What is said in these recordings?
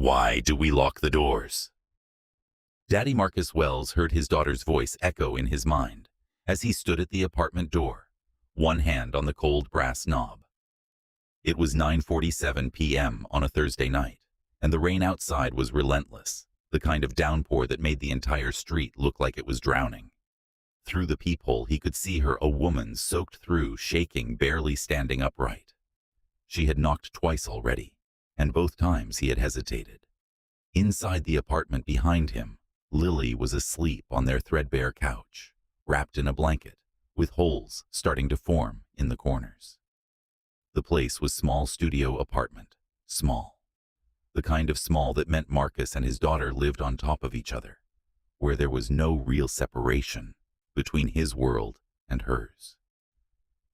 Why do we lock the doors? Daddy Marcus Wells heard his daughter's voice echo in his mind as he stood at the apartment door, one hand on the cold brass knob. It was 9:47 p.m. on a Thursday night, and the rain outside was relentless, the kind of downpour that made the entire street look like it was drowning. Through the peephole he could see her, a woman soaked through, shaking, barely standing upright. She had knocked twice already, and both times he had hesitated. Inside the apartment behind him, Lily was asleep on their threadbare couch, wrapped in a blanket, with holes starting to form in the corners. The place was small studio apartment, small. The kind of small that meant Marcus and his daughter lived on top of each other, where there was no real separation between his world and hers.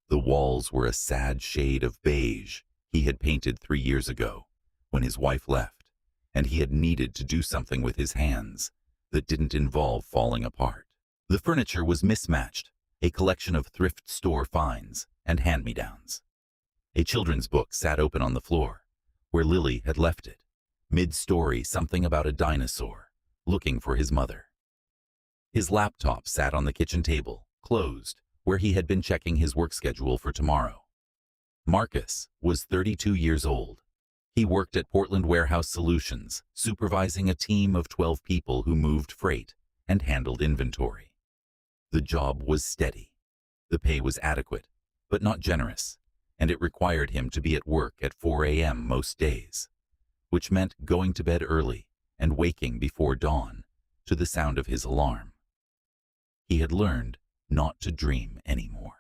The walls were a sad shade of beige he had painted 3 years ago when his wife left, and he had needed to do something with his hands that didn't involve falling apart. The furniture was mismatched, a collection of thrift store finds and hand-me-downs. A children's book sat open on the floor, where Lily had left it, mid-story, something about a dinosaur looking for his mother. His laptop sat on the kitchen table, closed, where he had been checking his work schedule for tomorrow. Marcus was 32 years old. He worked at Portland Warehouse Solutions, supervising a team of 12 people who moved freight and handled inventory. The job was steady. The pay was adequate, but not generous, and it required him to be at work at 4 a.m. most days, which meant going to bed early and waking before dawn to the sound of his alarm. He had learned not to dream anymore.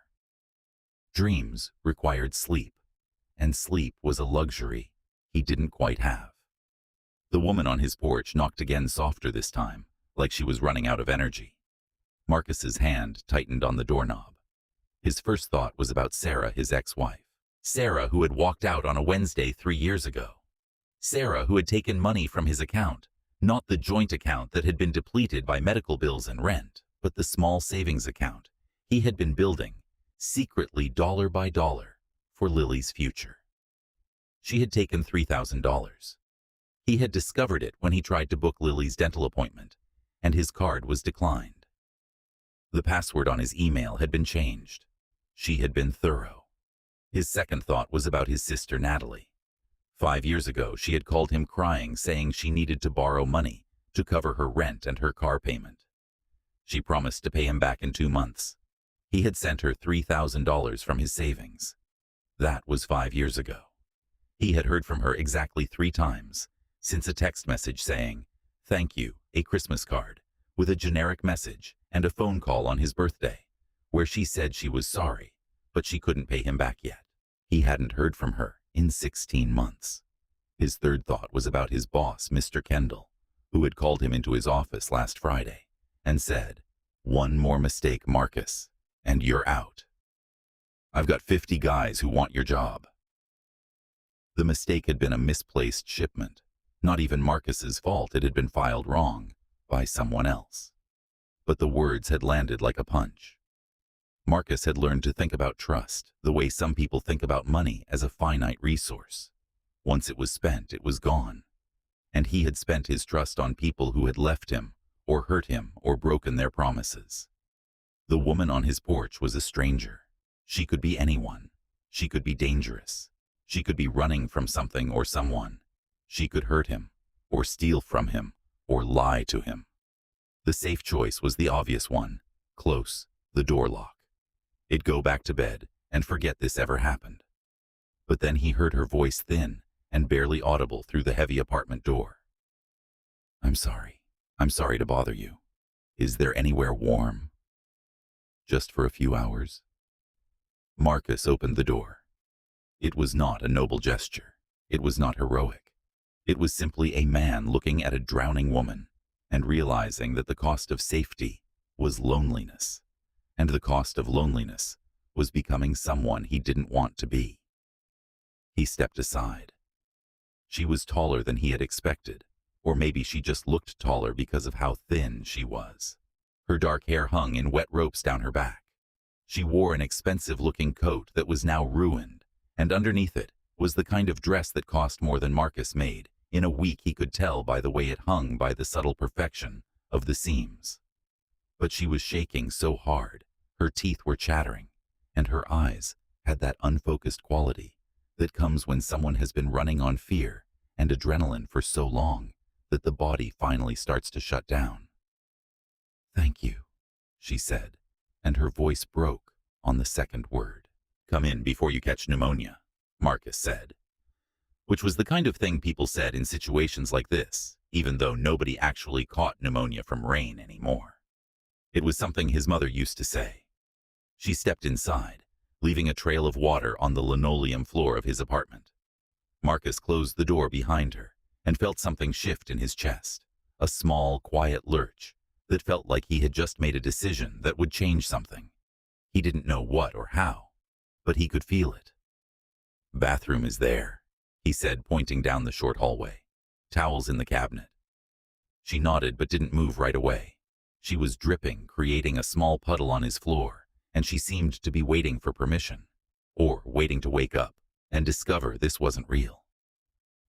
Dreams required sleep, and sleep was a luxury he didn't quite have. The woman on his porch knocked again, softer this time, like she was running out of energy. Marcus's hand tightened on the doorknob. His first thought was about Sarah, his ex-wife. Sarah, who had walked out on a Wednesday 3 years ago. Sarah, who had taken money from his account, not the joint account that had been depleted by medical bills and rent, but the small savings account he had been building, secretly dollar by dollar, for Lily's future. She had taken $3,000. He had discovered it when he tried to book Lily's dental appointment, and his card was declined. The password on his email had been changed. She had been thorough. His second thought was about his sister Natalie. 5 years ago, she had called him crying, saying she needed to borrow money to cover her rent and her car payment. She promised to pay him back in 2 months. He had sent her $3,000 from his savings. That was 5 years ago. He had heard from her exactly 3 times, since a text message saying, "Thank you," a Christmas card, with a generic message, and a phone call on his birthday, where she said she was sorry, but she couldn't pay him back yet. He hadn't heard from her in 16 months. His third thought was about his boss, Mr. Kendall, who had called him into his office last Friday and said, "One more mistake, Marcus, and you're out. I've got 50 guys who want your job." The mistake had been a misplaced shipment. Not even Marcus's fault. It had been filed wrong by someone else. But the words had landed like a punch. Marcus had learned to think about trust the way some people think about money, as a finite resource. Once it was spent, it was gone. And he had spent his trust on people who had left him, or hurt him, or broken their promises. The woman on his porch was a stranger. She could be anyone. She could be dangerous. She could be running from something or someone. She could hurt him, or steal from him, or lie to him. The safe choice was the obvious one. Close the door lock. He'd go back to bed and forget this ever happened. But then he heard her voice, thin and barely audible through the heavy apartment door. I'm sorry to bother you. Is there anywhere warm? Just for a few hours?" Marcus opened the door. It was not a noble gesture. It was not heroic. It was simply a man looking at a drowning woman and realizing that the cost of safety was loneliness, and the cost of loneliness was becoming someone he didn't want to be. He stepped aside. She was taller than he had expected, or maybe she just looked taller because of how thin she was. Her dark hair hung in wet ropes down her back. She wore an expensive-looking coat that was now ruined, and underneath it was the kind of dress that cost more than Marcus made In a week he could tell by the way it hung, by the subtle perfection of the seams. But she was shaking so hard, her teeth were chattering, and her eyes had that unfocused quality that comes when someone has been running on fear and adrenaline for so long that the body finally starts to shut down. "Thank you," she said, and her voice broke on the second word. "Come in before you catch pneumonia," Marcus said, which was the kind of thing people said in situations like this, even though nobody actually caught pneumonia from rain anymore. It was something his mother used to say. She stepped inside, leaving a trail of water on the linoleum floor of his apartment. Marcus closed the door behind her and felt something shift in his chest, a small, quiet lurch that felt like he had just made a decision that would change something. He didn't know what or how, but he could feel it. "Bathroom is there," he said, pointing down the short hallway. "Towels in the cabinet." She nodded but didn't move right away. She was dripping, creating a small puddle on his floor, and she seemed to be waiting for permission, or waiting to wake up and discover this wasn't real.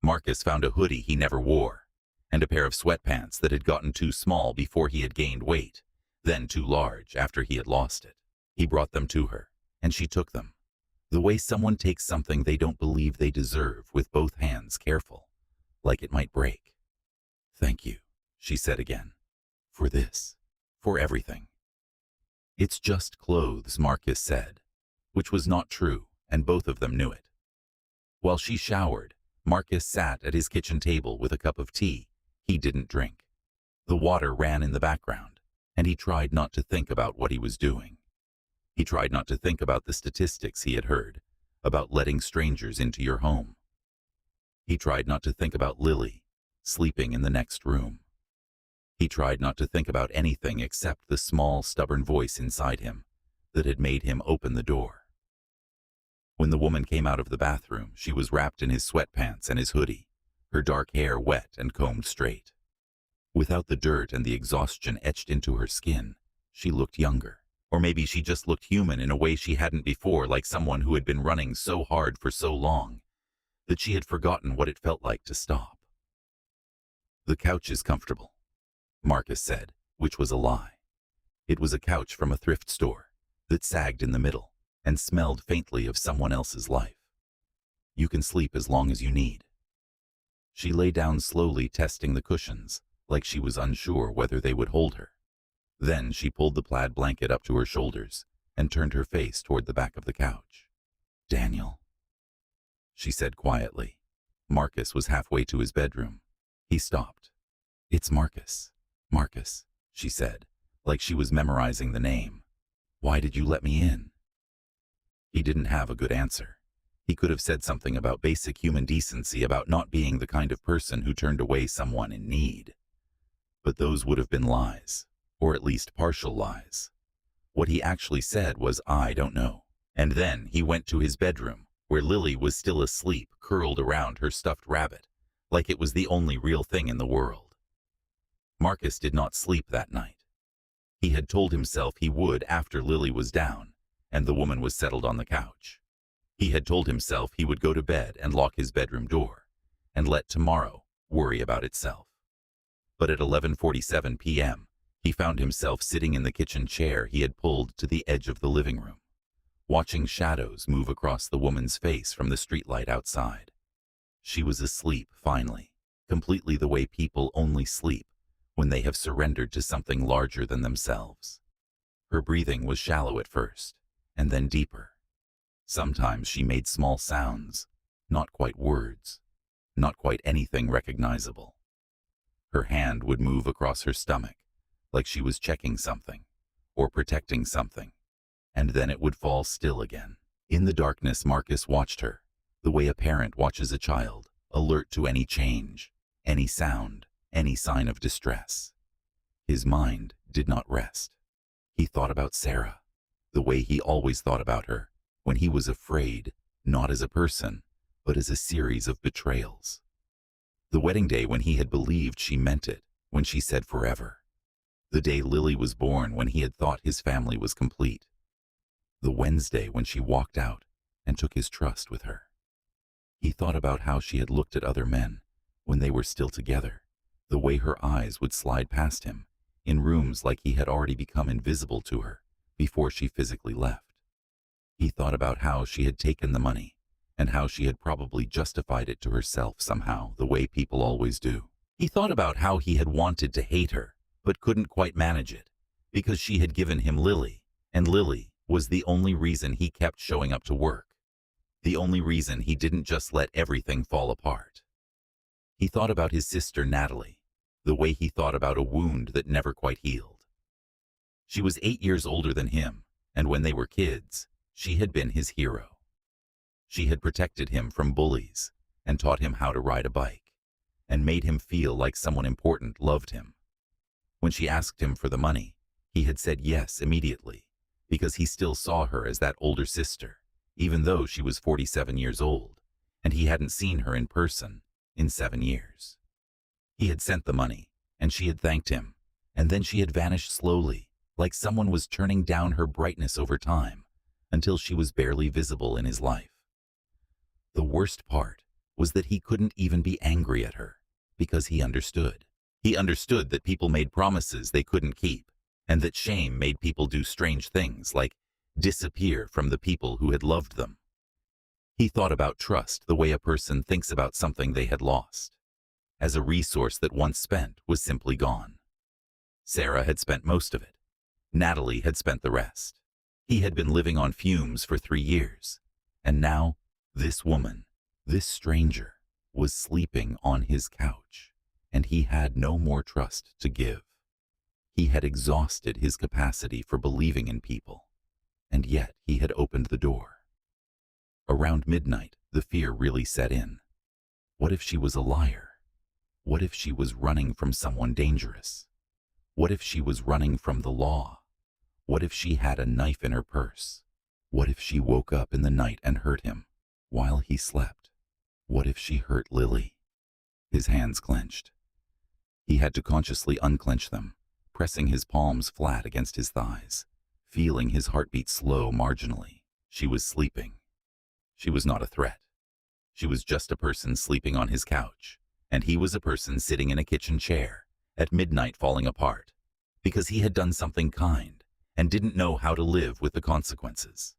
Marcus found a hoodie he never wore, and a pair of sweatpants that had gotten too small before he had gained weight, then too large after he had lost it. He brought them to her, and she took them, the way someone takes something they don't believe they deserve, with both hands careful, like it might break. "Thank you," she said again. "For this. For everything." "It's just clothes," Marcus said, which was not true, and both of them knew it. While she showered, Marcus sat at his kitchen table with a cup of tea he didn't drink. The water ran in the background, and he tried not to think about what he was doing. He tried not to think about the statistics he had heard about letting strangers into your home. He tried not to think about Lily sleeping in the next room. He tried not to think about anything except the small, stubborn voice inside him that had made him open the door. When the woman came out of the bathroom, she was wrapped in his sweatpants and his hoodie, her dark hair wet and combed straight. Without the dirt and the exhaustion etched into her skin, she looked younger. Or maybe she just looked human in a way she hadn't before, like someone who had been running so hard for so long that she had forgotten what it felt like to stop. "The couch is comfortable," Marcus said, which was a lie. It was a couch from a thrift store that sagged in the middle and smelled faintly of someone else's life. "You can sleep as long as you need." She lay down slowly, testing the cushions, like she was unsure whether they would hold her. Then she pulled the plaid blanket up to her shoulders and turned her face toward the back of the couch. "Daniel," she said quietly. Marcus was halfway to his bedroom. He stopped. "It's Marcus. Marcus," she said, like she was memorizing the name. "Why did you let me in?" He didn't have a good answer. He could have said something about basic human decency, about not being the kind of person who turned away someone in need. But those would have been lies, or at least partial lies. What he actually said was, "I don't know." And then he went to his bedroom, where Lily was still asleep, curled around her stuffed rabbit, like it was the only real thing in the world. Marcus did not sleep that night. He had told himself he would after Lily was down and the woman was settled on the couch. He had told himself he would go to bed and lock his bedroom door and let tomorrow worry about itself. But at 11:47 p.m., he found himself sitting in the kitchen chair he had pulled to the edge of the living room, watching shadows move across the woman's face from the streetlight outside. She was asleep, finally, completely the way people only sleep when they have surrendered to something larger than themselves. Her breathing was shallow at first, and then deeper. Sometimes she made small sounds, not quite words, not quite anything recognizable. Her hand would move across her stomach, like she was checking something, or protecting something, and then it would fall still again. In the darkness, Marcus watched her, the way a parent watches a child, alert to any change, any sound, any sign of distress. His mind did not rest. He thought about Sarah, the way he always thought about her, when he was afraid, not as a person, but as a series of betrayals. The wedding day when he had believed she meant it, when she said forever. The day Lily was born, when he had thought his family was complete. The Wednesday when she walked out and took his trust with her. He thought about how she had looked at other men when they were still together, the way her eyes would slide past him, in rooms like he had already become invisible to her before she physically left. He thought about how she had taken the money, and how she had probably justified it to herself somehow, the way people always do. He thought about how he had wanted to hate her, but couldn't quite manage it, because she had given him Lily, and Lily was the only reason he kept showing up to work. The only reason he didn't just let everything fall apart. He thought about his sister Natalie, the way he thought about a wound that never quite healed. She was 8 years older than him, and when they were kids, she had been his hero. She had protected him from bullies, and taught him how to ride a bike, and made him feel like someone important loved him. When she asked him for the money, he had said yes immediately, because he still saw her as that older sister, even though she was 47 years old, and he hadn't seen her in person in 7 years. He had sent the money, and she had thanked him, and then she had vanished slowly, like someone was turning down her brightness over time, until she was barely visible in his life. The worst part was that he couldn't even be angry at her, because he understood. He understood that people made promises they couldn't keep, and that shame made people do strange things like disappear from the people who had loved them. He thought about trust the way a person thinks about something they had lost, as a resource that once spent was simply gone. Sarah had spent most of it. Natalie had spent the rest. He had been living on fumes for 3 years, and now this woman, this stranger, was sleeping on his couch, and he had no more trust to give. He had exhausted his capacity for believing in people, and yet he had opened the door. Around midnight, the fear really set in. What if she was a liar? What if she was running from someone dangerous? What if she was running from the law? What if she had a knife in her purse? What if she woke up in the night and hurt him while he slept? What if she hurt Lily? His hands clenched. He had to consciously unclench them, pressing his palms flat against his thighs, feeling his heartbeat slow marginally. She was sleeping. She was not a threat. She was just a person sleeping on his couch, and he was a person sitting in a kitchen chair at midnight falling apart, because he had done something kind and didn't know how to live with the consequences.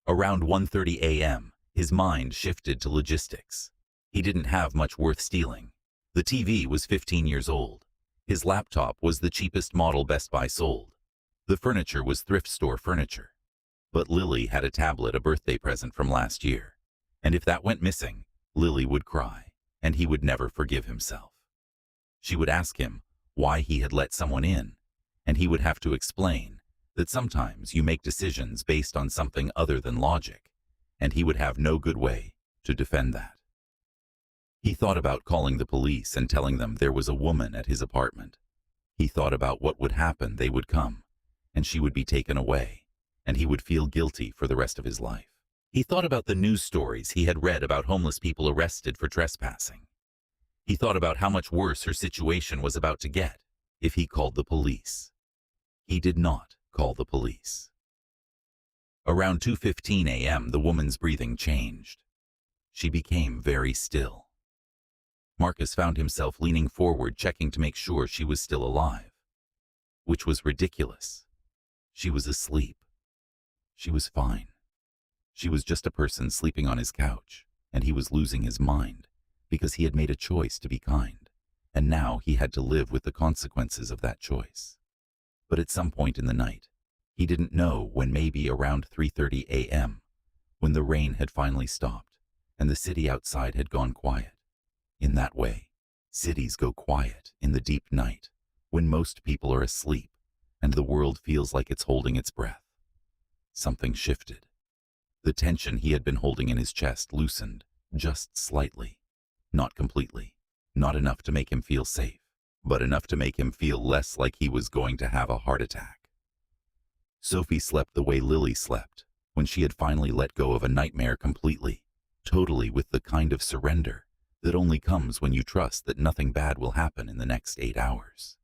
Around 1:30 a.m., his mind shifted to logistics. He didn't have much worth stealing. The TV was 15 years old. His laptop was the cheapest model Best Buy sold. The furniture was thrift store furniture. But Lily had a tablet, a birthday present from last year. And if that went missing, Lily would cry, and he would never forgive himself. She would ask him why he had let someone in, and he would have to explain that sometimes you make decisions based on something other than logic, and he would have no good way to defend that. He thought about calling the police and telling them there was a woman at his apartment. He thought about what would happen. They would come, and she would be taken away, and he would feel guilty for the rest of his life. He thought about the news stories he had read about homeless people arrested for trespassing. He thought about how much worse her situation was about to get if he called the police. He did not call the police. Around 2:15 a.m., the woman's breathing changed. She became very still. Marcus found himself leaning forward, checking to make sure she was still alive, which was ridiculous. She was asleep. She was fine. She was just a person sleeping on his couch, and he was losing his mind because he had made a choice to be kind, and now he had to live with the consequences of that choice. But at some point in the night, he didn't know when, maybe around 3:30 a.m., when the rain had finally stopped and the city outside had gone quiet. In that way, cities go quiet in the deep night when most people are asleep and the world feels like it's holding its breath. Something shifted. The tension he had been holding in his chest loosened just slightly, not completely, not enough to make him feel safe, but enough to make him feel less like he was going to have a heart attack. Sophie slept the way Lily slept when she had finally let go of a nightmare completely, totally, with the kind of surrender that only comes when you trust that nothing bad will happen in the next 8 hours.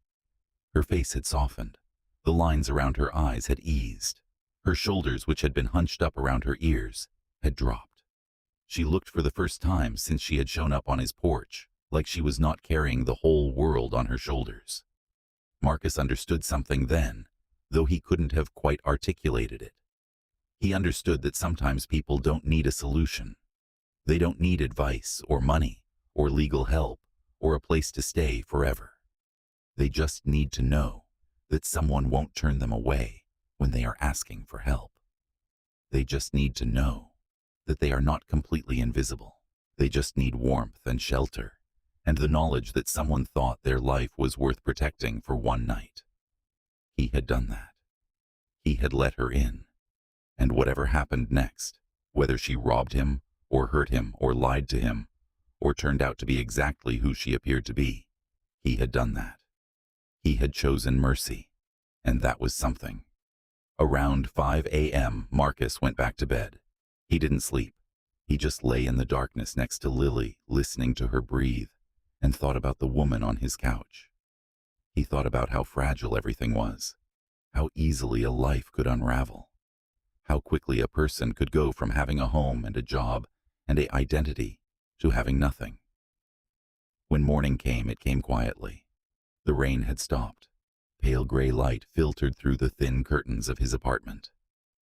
Her face had softened. The lines around her eyes had eased. Her shoulders, which had been hunched up around her ears, had dropped. She looked for the first time since she had shown up on his porch like she was not carrying the whole world on her shoulders. Marcus understood something then, though he couldn't have quite articulated it. He understood that sometimes people don't need a solution. They don't need advice or money or legal help or a place to stay forever. They just need to know that someone won't turn them away when they are asking for help. They just need to know that they are not completely invisible. They just need warmth and shelter, and the knowledge that someone thought their life was worth protecting for one night. He had done that. He had let her in, and whatever happened next, whether she robbed him or hurt him or lied to him or turned out to be exactly who she appeared to be, he had done that. He had chosen mercy, and that was something. Around 5 a.m., Marcus went back to bed. He didn't sleep. He just lay in the darkness next to Lily, listening to her breathe, and thought about the woman on his couch. He thought about how fragile everything was, how easily a life could unravel, how quickly a person could go from having a home and a job and an identity to having nothing. When morning came, it came quietly. The rain had stopped. Pale gray light filtered through the thin curtains of his apartment.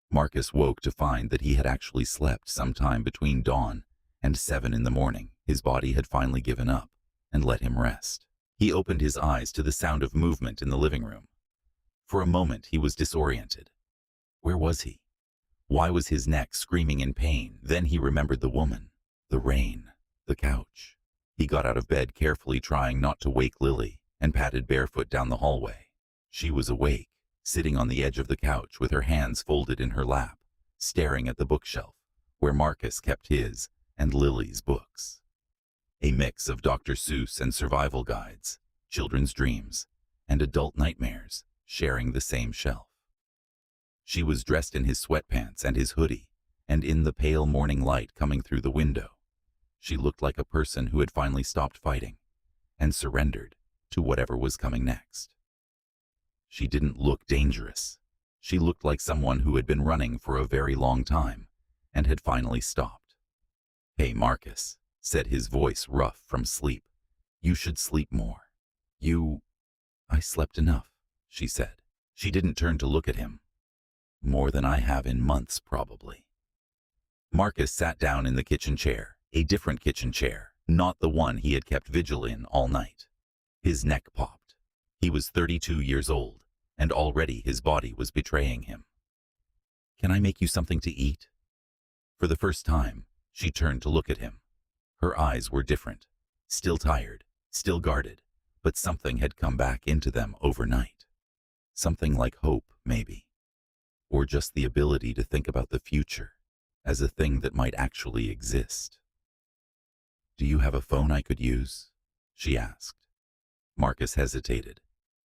Marcus woke to find that he had actually slept sometime between dawn and 7 in the morning. His body had finally given up and let him rest. He opened his eyes to the sound of movement in the living room. For a moment he was disoriented. Where was he? Why was his neck screaming in pain? Then he remembered the woman, the rain, the couch. He got out of bed carefully, trying not to wake Lily, and padded barefoot down the hallway. She was awake, sitting on the edge of the couch with her hands folded in her lap, staring at the bookshelf where Marcus kept his and Lily's books. A mix of Dr. Seuss and survival guides, children's dreams, and adult nightmares sharing the same shelf. She was dressed in his sweatpants and his hoodie, and in the pale morning light coming through the window, she looked like a person who had finally stopped fighting and surrendered to whatever was coming next. She didn't look dangerous. She looked like someone who had been running for a very long time and had finally stopped. "Hey, Marcus," said his voice rough from sleep. "You should sleep more." I slept enough," she said. She didn't turn to look at him. "More than I have in months, probably." Marcus sat down in the kitchen chair, a different kitchen chair, not the one he had kept vigil in all night. His neck popped. He was 32 years old, and already his body was betraying him. "Can I make you something to eat?" For the first time, she turned to look at him. Her eyes were different, still tired, still guarded, but something had come back into them overnight. Something like hope, maybe. Or just the ability to think about the future as a thing that might actually exist. "Do you have a phone I could use?" she asked. Marcus hesitated.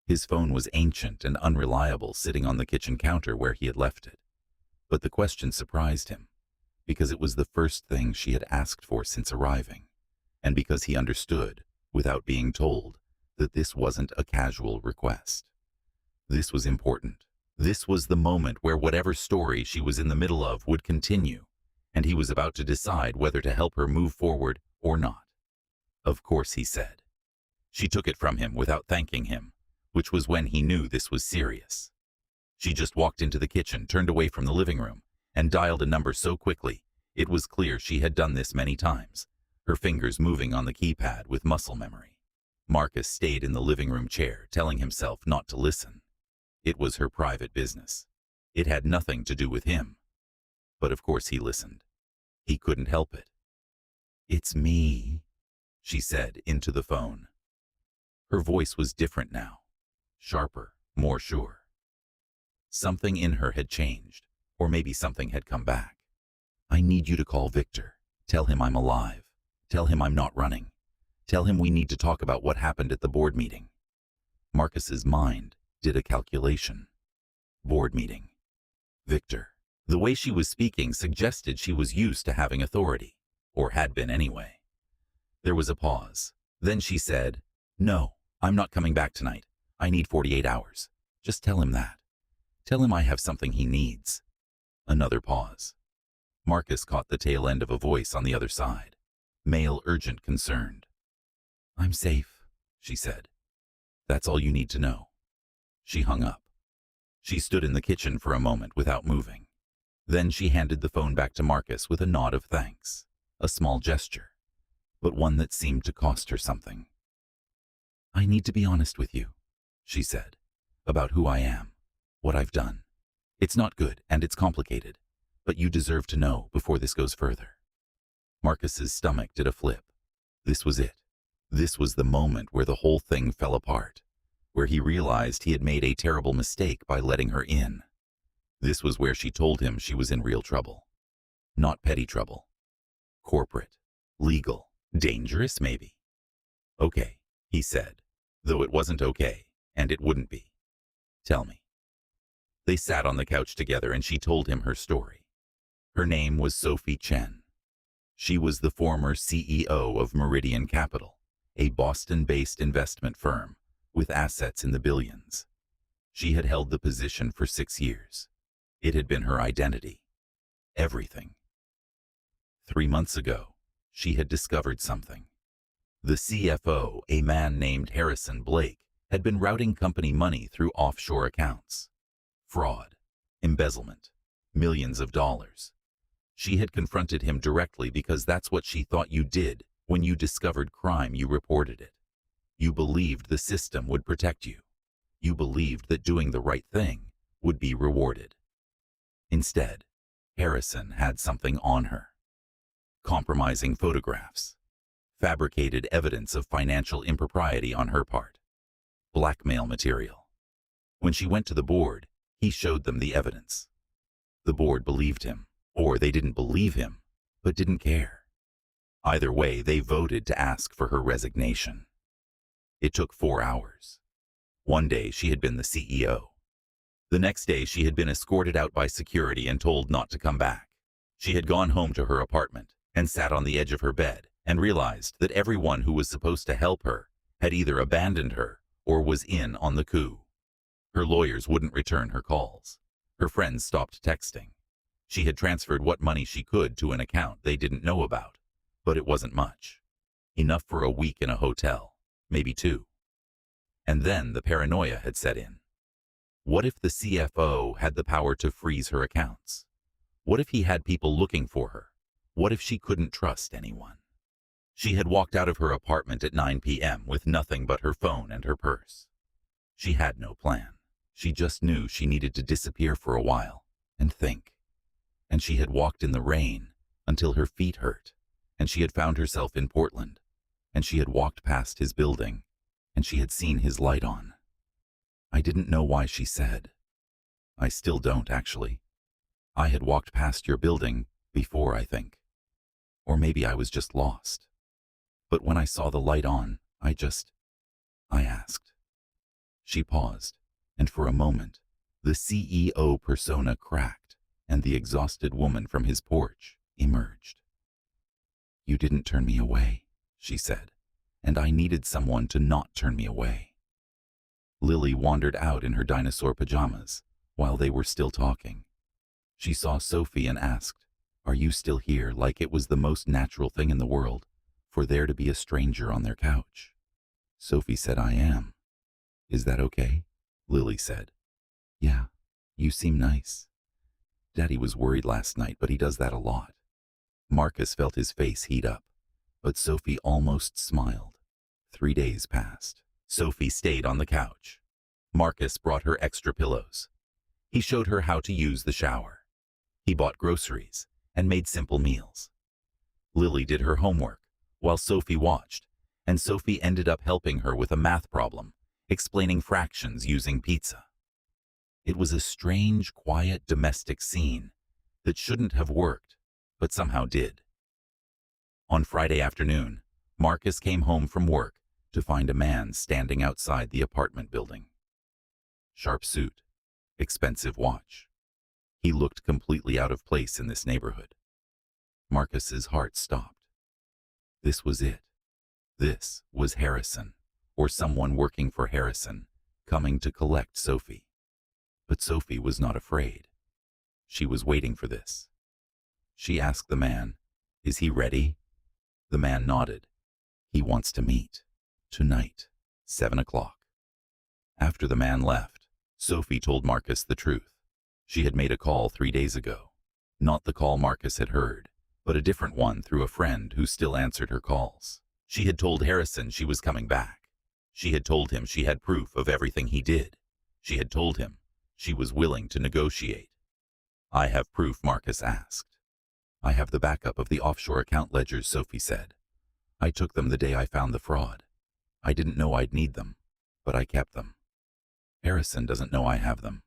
His phone was ancient and unreliable, sitting on the kitchen counter where he had left it. But the question surprised him, because it was the first thing she had asked for since arriving, and because he understood, without being told, that this wasn't a casual request. This was important. This was the moment where whatever story she was in the middle of would continue, and he was about to decide whether to help her move forward or not. "Of course," he said. She took it from him without thanking him, which was when he knew this was serious. She just walked into the kitchen, turned away from the living room, and dialed a number so quickly, it was clear she had done this many times, her fingers moving on the keypad with muscle memory. Marcus stayed in the living room chair, telling himself not to listen. It was her private business. It had nothing to do with him. But of course he listened. He couldn't help it. "It's me," she said into the phone. Her voice was different now, sharper, more sure. Something in her had changed, or maybe something had come back. "I need you to call Victor. Tell him I'm alive. Tell him I'm not running. Tell him we need to talk about what happened at the board meeting." Marcus's mind did a calculation. Board meeting. Victor. The way she was speaking suggested she was used to having authority, or had been anyway. There was a pause. Then she said, "No, I'm not coming back tonight. I need 48 hours. Just tell him that. Tell him I have something he needs." Another pause. Marcus caught the tail end of a voice on the other side. Male, urgent, concerned. I'm safe, she said. That's all you need to know. She hung up. She stood in the kitchen for a moment without moving. Then she handed the phone back to Marcus with a nod of thanks, a small gesture, but one that seemed to cost her something. I need to be honest with you, she said, about who I am, what I've done. It's not good and it's complicated, but you deserve to know before this goes further. Marcus's stomach did a flip. This was it. This was the moment where the whole thing fell apart, where he realized he had made a terrible mistake by letting her in. This was where she told him she was in real trouble. Not petty trouble. Corporate. Legal. Dangerous, maybe. Okay, he said, though it wasn't okay, and it wouldn't be. Tell me. They sat on the couch together and she told him her story. Her name was Sophie Chen. She was the former CEO of Meridian Capital, a Boston-based investment firm with assets in the billions. She had held the position for 6 years. It had been her identity. Everything. 3 months ago, she had discovered something. The CFO, a man named Harrison Blake, had been routing company money through offshore accounts. Fraud, embezzlement, millions of dollars. She had confronted him directly because that's what she thought you did when you discovered crime. You reported it. You believed the system would protect you. You believed that doing the right thing would be rewarded. Instead, Harrison had something on her. Compromising photographs. Fabricated evidence of financial impropriety on her part. Blackmail material. When she went to the board, he showed them the evidence. The board believed him, or they didn't believe him, but didn't care. Either way, they voted to ask for her resignation. It took 4 hours. One day she had been the CEO. The next day she had been escorted out by security and told not to come back. She had gone home to her apartment and sat on the edge of her bed and realized that everyone who was supposed to help her had either abandoned her or was in on the coup. Her lawyers wouldn't return her calls. Her friends stopped texting. She had transferred what money she could to an account they didn't know about, but it wasn't much. Enough for a week in a hotel, maybe 2. And then the paranoia had set in. What if the CFO had the power to freeze her accounts? What if he had people looking for her? What if she couldn't trust anyone? She had walked out of her apartment at 9 p.m. with nothing but her phone and her purse. She had no plan. She just knew she needed to disappear for a while and think. And she had walked in the rain until her feet hurt, and she had found herself in Portland, and she had walked past his building, and she had seen his light on. I didn't know why she said. I still don't, actually. I had walked past your building before, I think. Or maybe I was just lost. But when I saw the light on, I asked. She paused, and for a moment, the CEO persona cracked, and the exhausted woman from his porch emerged. You didn't turn me away, she said, and I needed someone to not turn me away. Lily wandered out in her dinosaur pajamas while they were still talking. She saw Sophie and asked, Are you still here? Like it was the most natural thing in the world for there to be a stranger on their couch. Sophie said, I am. Is that okay? Lily said. Yeah, you seem nice. Daddy was worried last night, but he does that a lot. Marcus felt his face heat up, but Sophie almost smiled. 3 days passed. Sophie stayed on the couch. Marcus brought her extra pillows. He showed her how to use the shower. He bought groceries and made simple meals. Lily did her homework while Sophie watched, and Sophie ended up helping her with a math problem, explaining fractions using pizza. It was a strange, quiet, domestic scene that shouldn't have worked, but somehow did. On Friday afternoon, Marcus came home from work to find a man standing outside the apartment building. Sharp suit, expensive watch. He looked completely out of place in this neighborhood. Marcus's heart stopped. This was it. This was Harrison, or someone working for Harrison, coming to collect Sophie. But Sophie was not afraid. She was waiting for this. She asked the man, Is he ready? The man nodded. He wants to meet. Tonight, 7 o'clock. After the man left, Sophie told Marcus the truth. She had made a call 3 days ago. Not the call Marcus had heard, but a different one through a friend who still answered her calls. She had told Harrison she was coming back. She had told him she had proof of everything he did. She had told him she was willing to negotiate. "I have proof," Marcus asked. "I have the backup of the offshore account ledgers," Sophie said. "I took them the day I found the fraud. I didn't know I'd need them, but I kept them. Harrison doesn't know I have them."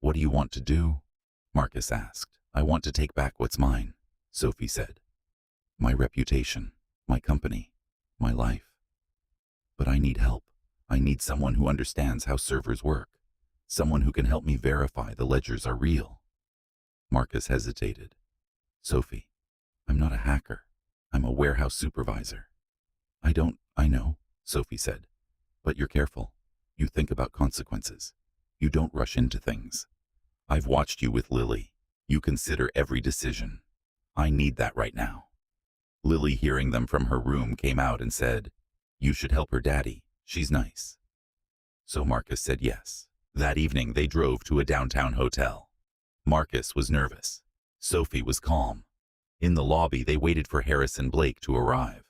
"What do you want to do?" Marcus asked. "I want to take back what's mine," Sophie said. "My reputation, my company, my life. But I need help. I need someone who understands how servers work, someone who can help me verify the ledgers are real." Marcus hesitated. "Sophie, I'm not a hacker. I'm a warehouse supervisor." I know," Sophie said. "But you're careful. You think about consequences. You don't rush into things. I've watched you with Lily. You consider every decision. I need that right now." Lily, hearing them from her room, came out and said, "You should help her, Daddy. She's nice." So Marcus said yes. That evening they drove to a downtown hotel. Marcus was nervous. Sophie was calm. In the lobby they waited for Harrison Blake to arrive.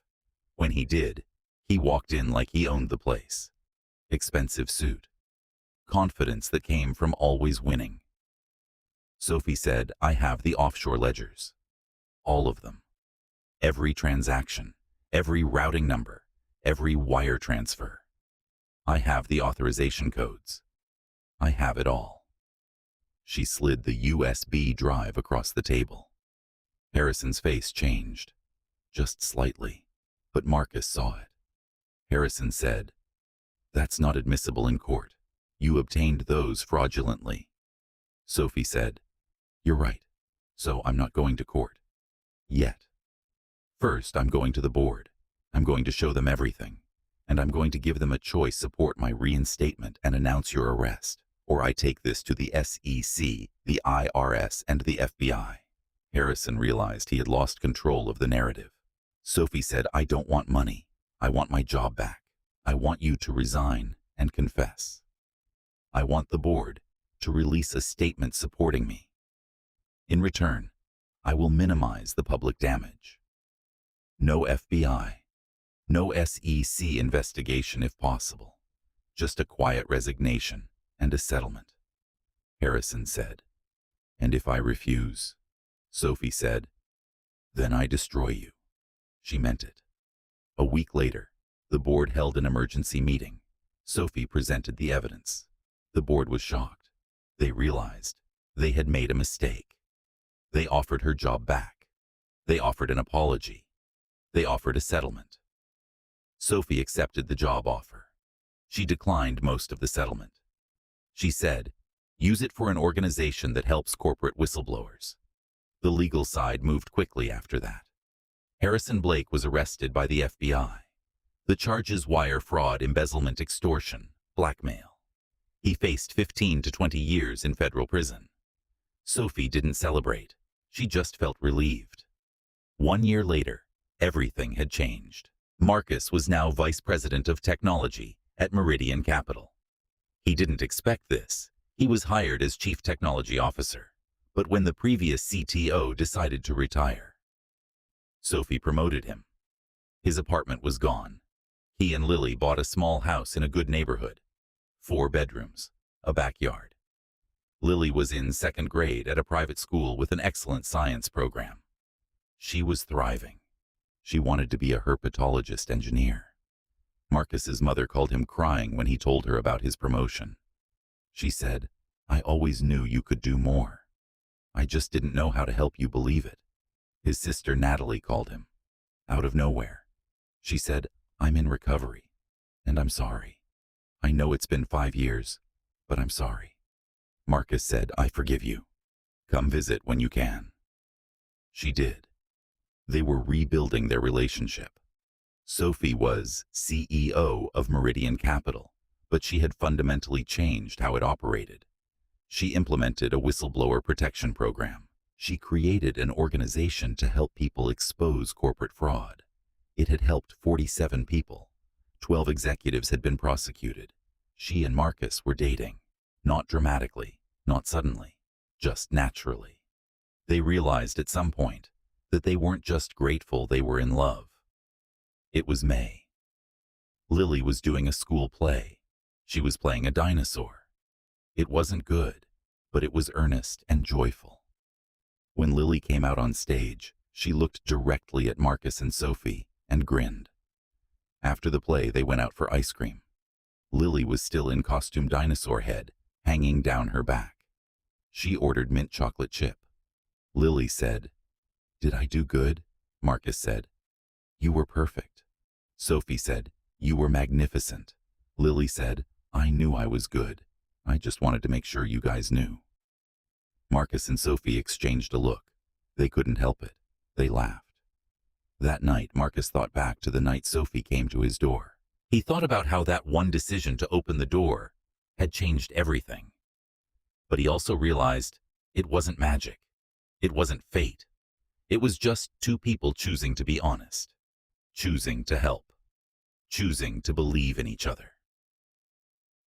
When he did, he walked in like he owned the place. Expensive suit. Confidence that came from always winning. Sophie said, "I have the offshore ledgers. All of them. Every transaction, every routing number, every wire transfer. I have the authorization codes. I have it all." She slid the USB drive across the table. Harrison's face changed, just slightly, but Marcus saw it. Harrison said, "That's not admissible in court. You obtained those fraudulently." Sophie said, "You're right, so I'm not going to court. Yet. First, I'm going to the board. I'm going to show them everything, and I'm going to give them a choice: support my reinstatement and announce your arrest, or I take this to the SEC, the IRS, and the FBI." Harrison realized he had lost control of the narrative. Sophie said, "I don't want money. I want my job back. I want you to resign and confess. I want the board to release a statement supporting me. In return, I will minimize the public damage. No FBI, no SEC investigation if possible. Just a quiet resignation and a settlement." Harrison said. "And if I refuse?" Sophie said. "Then I destroy you." She meant it. A week later, the board held an emergency meeting. Sophie presented the evidence. The board was shocked. They realized they had made a mistake. They offered her job back. They offered an apology. They offered a settlement. Sophie accepted the job offer. She declined most of the settlement. She said, "Use it for an organization that helps corporate whistleblowers." The legal side moved quickly after that. Harrison Blake was arrested by the FBI. The charges: wire fraud, embezzlement, extortion, blackmail. He faced 15 to 20 years in federal prison. Sophie didn't celebrate. She just felt relieved. 1 year later, everything had changed. Marcus was now vice president of technology at Meridian Capital. He didn't expect this. He was hired as chief technology officer. But when the previous CTO decided to retire, Sophie promoted him. His apartment was gone. He and Lily bought a small house in a good neighborhood. 4 bedrooms, a backyard. Lily was in 2nd grade at a private school with an excellent science program. She was thriving. She wanted to be a herpetologist engineer. Marcus's mother called him crying when he told her about his promotion. She said, "I always knew you could do more. I just didn't know how to help you believe it." His sister Natalie called him. Out of nowhere. She said, "I'm in recovery, and I'm sorry. I know it's been 5 years, but I'm sorry." Marcus said, "I forgive you. Come visit when you can." She did. They were rebuilding their relationship. Sophie was CEO of Meridian Capital, but she had fundamentally changed how it operated. She implemented a whistleblower protection program. She created an organization to help people expose corporate fraud. It had helped 47 people. 12 executives had been prosecuted. She and Marcus were dating. Not dramatically, not suddenly, just naturally. They realized at some point that they weren't just grateful, they were in love. It was May. Lily was doing a school play. She was playing a dinosaur. It wasn't good, but it was earnest and joyful. When Lily came out on stage, she looked directly at Marcus and Sophie and grinned. After the play, they went out for ice cream. Lily was still in costume dinosaur head, hanging down her back. She ordered mint chocolate chip. Lily said, "Did I do good?" Marcus said, "You were perfect." Sophie said, "You were magnificent." Lily said, "I knew I was good. I just wanted to make sure you guys knew." Marcus and Sophie exchanged a look. They couldn't help it. They laughed. That night, Marcus thought back to the night Sophie came to his door. He thought about how that one decision to open the door had changed everything. But he also realized it wasn't magic. It wasn't fate. It was just two people choosing to be honest, choosing to help, choosing to believe in each other.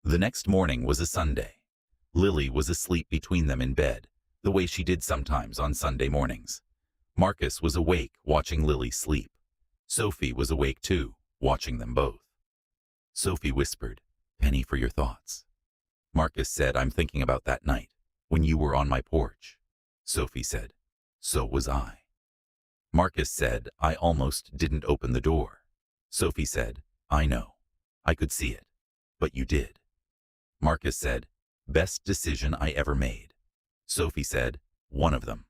The next morning was a Sunday. Lily was asleep between them in bed, the way she did sometimes on Sunday mornings. Marcus was awake, watching Lily sleep. Sophie was awake too, watching them both. Sophie whispered, "Penny for your thoughts." Marcus said, "I'm thinking about that night, when you were on my porch." Sophie said, "So was I." Marcus said, "I almost didn't open the door." Sophie said, "I know. I could see it. But you did." Marcus said, "Best decision I ever made." Sophie said, "One of them.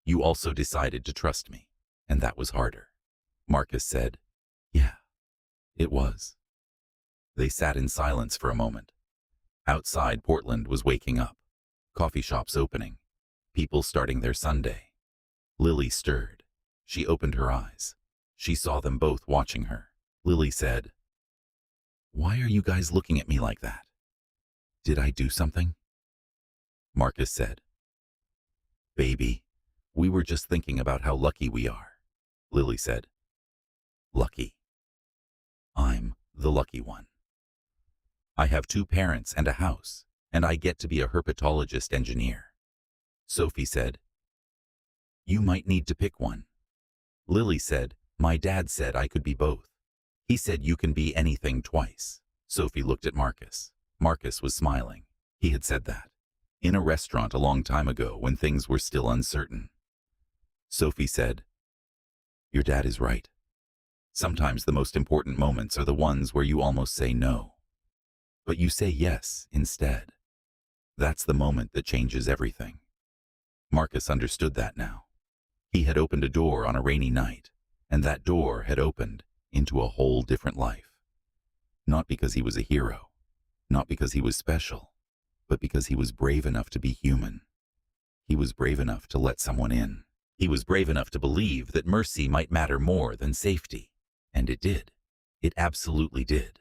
You also decided to trust me, and that was harder." Marcus said, "Yeah, it was." They sat in silence for a moment. Outside, Portland was waking up. Coffee shops opening. People starting their Sunday. Lily stirred. She opened her eyes. She saw them both watching her. Lily said, "Why are you guys looking at me like that? Did I do something?" Marcus said, "Baby, we were just thinking about how lucky we are." Lily said, "Lucky? I'm the lucky one. I have 2 parents and a house, and I get to be a herpetologist engineer." Sophie said, "You might need to pick one." Lily said, "My dad said I could be both. He said you can be anything twice." Sophie looked at Marcus. Marcus was smiling. He had said that in a restaurant a long time ago when things were still uncertain. Sophie said, "Your dad is right. Sometimes the most important moments are the ones where you almost say no, but you say yes instead. That's the moment that changes everything." Marcus understood that now. He had opened a door on a rainy night, and that door had opened into a whole different life. Not because he was a hero, not because he was special, but because he was brave enough to be human. He was brave enough to let someone in. He was brave enough to believe that mercy might matter more than safety. And it did. It absolutely did.